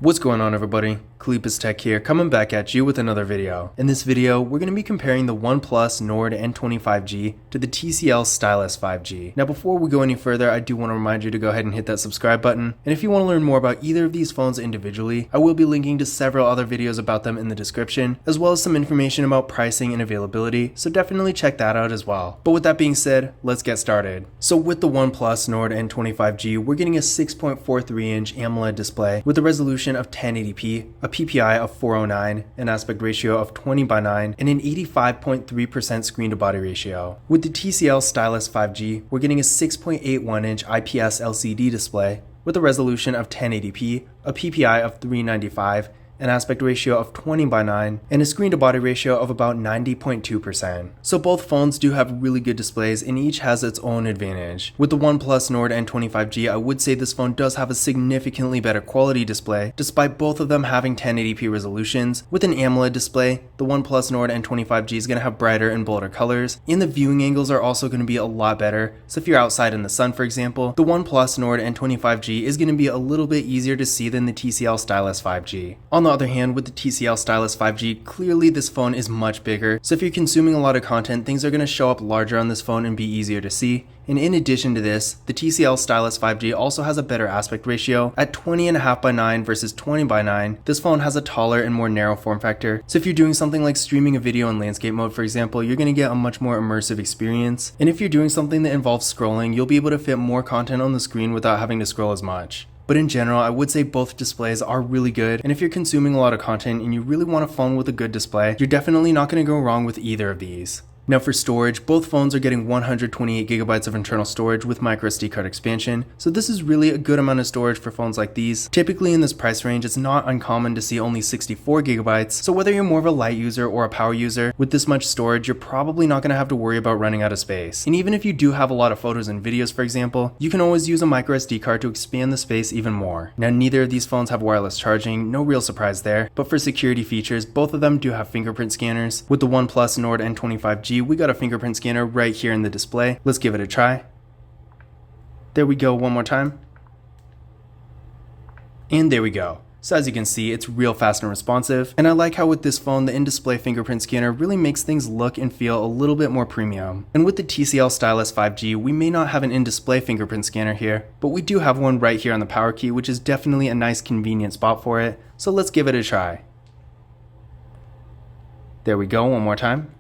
What's going on, everybody? Kalipus Tech here, coming back at you with another video. In this video, we're going to be comparing the OnePlus Nord N20 5G to the TCL Stylus 5G. Now before we go any further, I do want to remind you to go ahead and hit that subscribe button. And if you want to learn more about either of these phones individually, I will be linking to several other videos about them in the description, as well as some information about pricing and availability, so definitely check that out as well. But with that being said, let's get started. So with the OnePlus Nord N20 5G, we're getting a 6.43-inch AMOLED display with a resolution of 1080p, a PPI of 409, an aspect ratio of 20:9, and an 85.3% screen to body ratio. With the TCL Stylus 5G, we're getting a 6.81-inch IPS LCD display with a resolution of 1080p, a PPI of 395, an aspect ratio of 20:9, and a screen to body ratio of about 90.2%. So both phones do have really good displays and each has its own advantage. With the OnePlus Nord N20 5G, I would say this phone does have a significantly better quality display, despite both of them having 1080p resolutions. With an AMOLED display, the OnePlus Nord N20 5G is going to have brighter and bolder colors, and the viewing angles are also going to be a lot better. So if you're outside in the sun, for example, the OnePlus Nord N20 5G is going to be a little bit easier to see than the TCL Stylus 5G. On the other hand, with the TCL Stylus 5G, clearly this phone is much bigger, so if you're consuming a lot of content, things are going to show up larger on this phone and be easier to see. And in addition to this, the TCL Stylus 5G also has a better aspect ratio at 20.5:9 versus 20:9. This phone has a taller and more narrow form factor, so if you're doing something like streaming a video in landscape mode, for example, you're going to get a much more immersive experience. And if you're doing something that involves scrolling, you'll be able to fit more content on the screen without having to scroll as much. But in general, I would say both displays are really good, and if you're consuming a lot of content and you really want a phone with a good display, you're definitely not going to go wrong with either of these. Now for storage, both phones are getting 128GB of internal storage with microSD card expansion, so this is really a good amount of storage for phones like these. Typically in this price range, it's not uncommon to see only 64GB, so whether you're more of a light user or a power user, with this much storage, you're probably not going to have to worry about running out of space. And even if you do have a lot of photos and videos, for example, you can always use a microSD card to expand the space even more. Now neither of these phones have wireless charging, no real surprise there, but for security features, both of them do have fingerprint scanners. With the OnePlus Nord N20 5G, we got a fingerprint scanner right here in the display. Let's give it a try. There we go, one more time. And there we go. So as you can see, it's real fast and responsive, and I like how with this phone, the in-display fingerprint scanner really makes things look and feel a little bit more premium. And with the TCL Stylus 5G, we may not have an in-display fingerprint scanner here, but we do have one right here on the power key, which is definitely a nice convenient spot for it. So let's give it a try. There we go, one more time.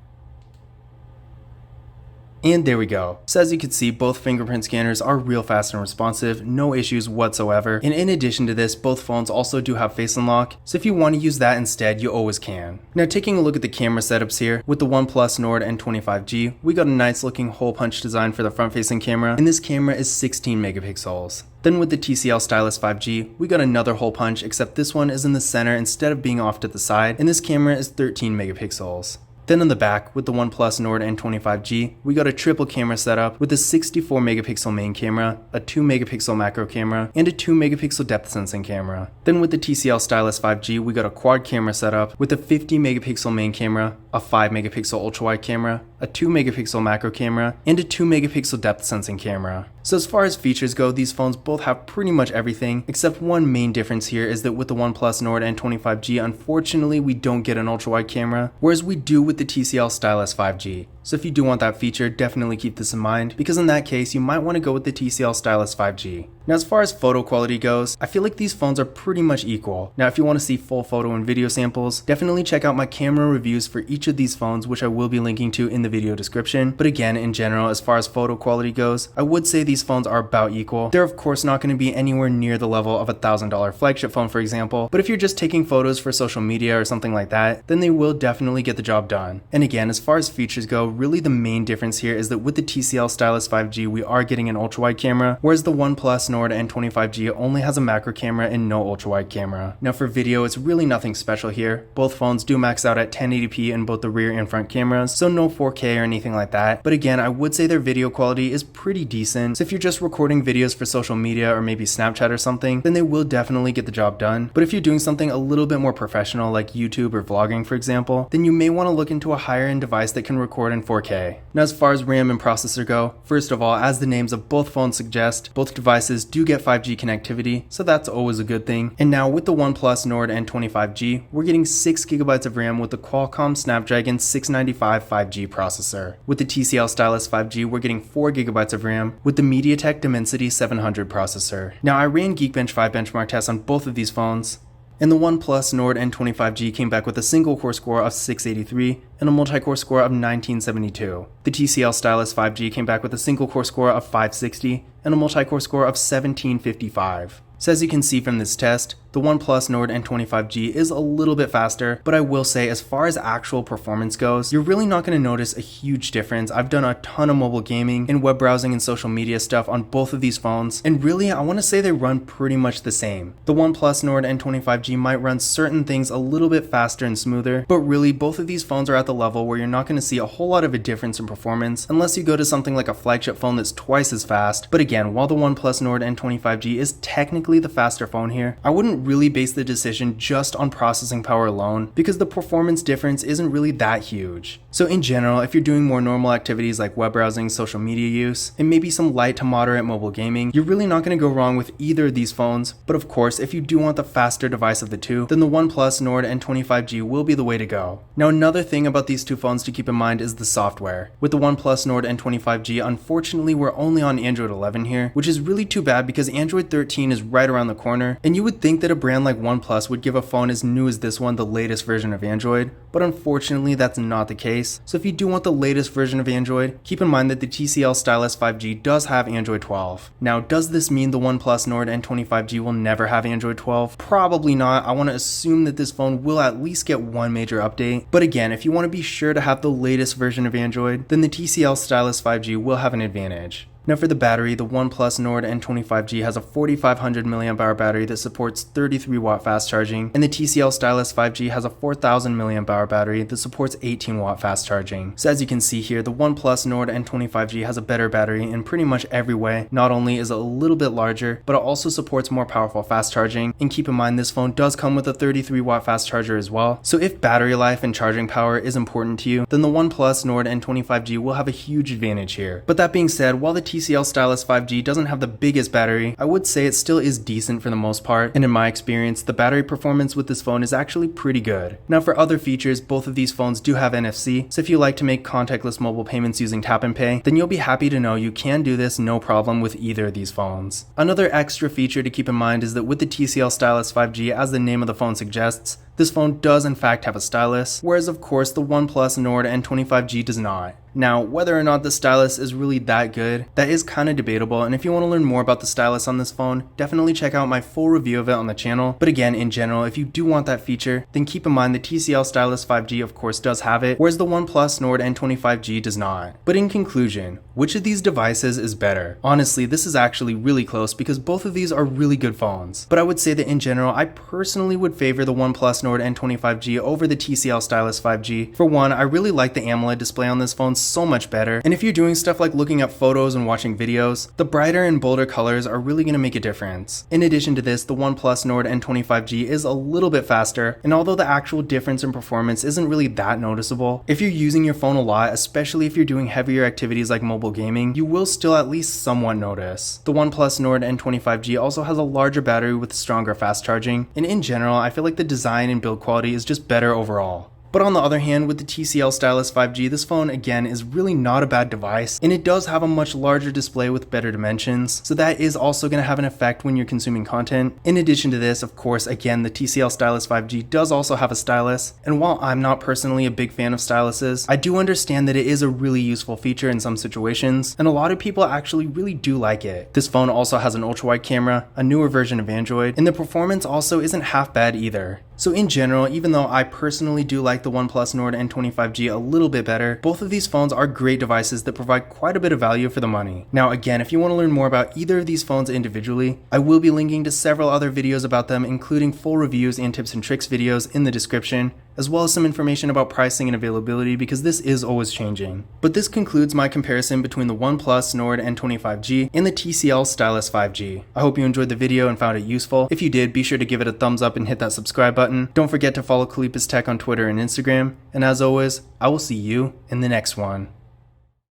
And there we go. So as you can see, both fingerprint scanners are real fast and responsive, no issues whatsoever. And in addition to this, both phones also do have face unlock, so if you want to use that instead, you always can. Now taking a look at the camera setups here, with the OnePlus Nord N20 5G, we got a nice looking hole punch design for the front facing camera, and this camera is 16 megapixels. Then with the TCL Stylus 5G, we got another hole punch, except this one is in the center instead of being off to the side, and this camera is 13 megapixels. Then on the back, with the OnePlus Nord N20 5G, we got a triple camera setup with a 64 megapixel main camera, a 2 megapixel macro camera, and a 2 megapixel depth sensing camera. Then with the TCL Stylus 5G, we got a quad camera setup with a 50 megapixel main camera, a 5 megapixel ultra wide camera, a 2 megapixel macro camera, and a 2 megapixel depth sensing camera. So as far as features go, these phones both have pretty much everything, except one main difference here is that with the OnePlus Nord N20 5G, unfortunately we don't get an ultra wide camera, whereas we do with the TCL Stylus 5G. So if you do want that feature, definitely keep this in mind, because in that case, you might want to go with the TCL Stylus 5G. Now as far as photo quality goes, I feel like these phones are pretty much equal. Now if you want to see full photo and video samples, definitely check out my camera reviews for each of these phones, which I will be linking to in the video description. But again, in general, as far as photo quality goes, I would say these phones are about equal. They're of course not going to be anywhere near the level of a $1,000 flagship phone, for example, but if you're just taking photos for social media or something like that, then they will definitely get the job done. And again, as far as features go, really the main difference here is that with the TCL Stylus 5G, we are getting an ultra wide camera, whereas the OnePlus Nord N20 5G only has a macro camera and no ultra wide camera. Now for video, it's really nothing special here. Both phones do max out at 1080p in both the rear and front cameras, so no 4K or anything like that. But again, I would say their video quality is pretty decent. So if you're just recording videos for social media or maybe Snapchat or something, then they will definitely get the job done. But if you're doing something a little bit more professional like YouTube or vlogging, for example, then you may want to look into a higher end device that can record in and 4K. Now as far as RAM and processor go, first of all, as the names of both phones suggest, both devices do get 5G connectivity, so that's always a good thing. And now with the OnePlus Nord N20 we're getting 6GB of RAM with the Qualcomm Snapdragon 695 5G processor. With the TCL Stylus 5G, we're getting 4GB of RAM with the MediaTek Dimensity 700 processor. Now I ran Geekbench 5 benchmark tests on both of these phones, and the OnePlus Nord N20 came back with a single core score of 683 and a multi-core score of 1972. The TCL Stylus 5G came back with a single core score of 560 and a multi-core score of 1755. So as you can see from this test, the OnePlus Nord N20 is a little bit faster, but I will say as far as actual performance goes, you're really not going to notice a huge difference. I've done a ton of mobile gaming and web browsing and social media stuff on both of these phones, and really I want to say they run pretty much the same. The OnePlus Nord N20 might run certain things a little bit faster and smoother, but really both of these phones are at the level where you're not going to see a whole lot of a difference in performance unless you go to something like a flagship phone that's twice as fast. But again, while the OnePlus Nord N20 is technically the faster phone here, I wouldn't really base the decision just on processing power alone because the performance difference isn't really that huge. So in general, if you're doing more normal activities like web browsing, social media use, and maybe some light to moderate mobile gaming, you're really not going to go wrong with either of these phones. But of course, if you do want the faster device of the two, then the OnePlus Nord N20 will be the way to go. Now another thing about these two phones to keep in mind is the software. With the OnePlus Nord N20 unfortunately we're only on Android 11 here, which is really too bad because Android 13 is right around the corner, and you would think that a brand like OnePlus would give a phone as new as this one the latest version of Android, but unfortunately that's not the case. So if you do want the latest version of Android, keep in mind that the TCL Stylus 5G does have Android 12. Now does this mean the OnePlus Nord N20 will never have Android 12? Probably not. I want to assume that this phone will at least get one major update, but again, if you want to be sure to have the latest version of Android, then the TCL Stylus 5G will have an advantage. Now for the battery, the OnePlus Nord N20 has a 4500 mAh battery that supports 33 watt fast charging, and the TCL Stylus 5G has a 4000 mAh battery that supports 18 watt fast charging. So as you can see here, the OnePlus Nord N20 has a better battery in pretty much every way. Not only is it a little bit larger, but it also supports more powerful fast charging, and keep in mind this phone does come with a 33 watt fast charger as well. So if battery life and charging power is important to you, then the OnePlus Nord N20 will have a huge advantage here. But that being said, while the TCL Stylus 5G doesn't have the biggest battery, I would say it still is decent for the most part, and in my experience, the battery performance with this phone is actually pretty good. Now for other features, both of these phones do have NFC, so if you like to make contactless mobile payments using tap and pay, then you'll be happy to know you can do this no problem with either of these phones. Another extra feature to keep in mind is that with the TCL Stylus 5G, as the name of the phone suggests, this phone does in fact have a stylus, whereas of course the OnePlus Nord N20 does not. Now, whether or not the stylus is really that good, that is kind of debatable, and if you want to learn more about the stylus on this phone, definitely check out my full review of it on the channel. But again, in general, if you do want that feature, then keep in mind the TCL Stylus 5G of course does have it, whereas the OnePlus Nord N20 does not. But in conclusion, which of these devices is better? Honestly, this is actually really close because both of these are really good phones. But I would say that in general, I personally would favor the OnePlus Nord N20 over the TCL Stylus 5G. For one, I really like the AMOLED display on this phone so much better, and if you're doing stuff like looking at photos and watching videos, the brighter and bolder colors are really going to make a difference. In addition to this, the OnePlus Nord N20 is a little bit faster, and although the actual difference in performance isn't really that noticeable, if you're using your phone a lot, especially if you're doing heavier activities like mobile gaming, you will still at least somewhat notice. The OnePlus Nord N20 also has a larger battery with stronger fast charging, and in general, I feel like the design and build quality is just better overall. But on the other hand, with the TCL Stylus 5G, this phone again is really not a bad device, and it does have a much larger display with better dimensions, so that is also going to have an effect when you're consuming content. In addition to this, of course, again, the TCL Stylus 5G does also have a stylus, and while I'm not personally a big fan of styluses, I do understand that it is a really useful feature in some situations, and a lot of people actually really do like it. This phone also has an ultra-wide camera, a newer version of Android, and the performance also isn't half bad either. So in general, even though I personally do like the OnePlus Nord N20 a little bit better, both of these phones are great devices that provide quite a bit of value for the money. Now again, if you want to learn more about either of these phones individually, I will be linking to several other videos about them, including full reviews and tips and tricks videos in the description, as well as some information about pricing and availability because this is always changing. But this concludes my comparison between the OnePlus Nord N20 and the TCL Stylus 5G. I hope you enjoyed the video and found it useful. If you did, be sure to give it a thumbs up and hit that subscribe button. Don't forget to follow Kalipis Tech on Twitter and Instagram, and as always, I will see you in the next one.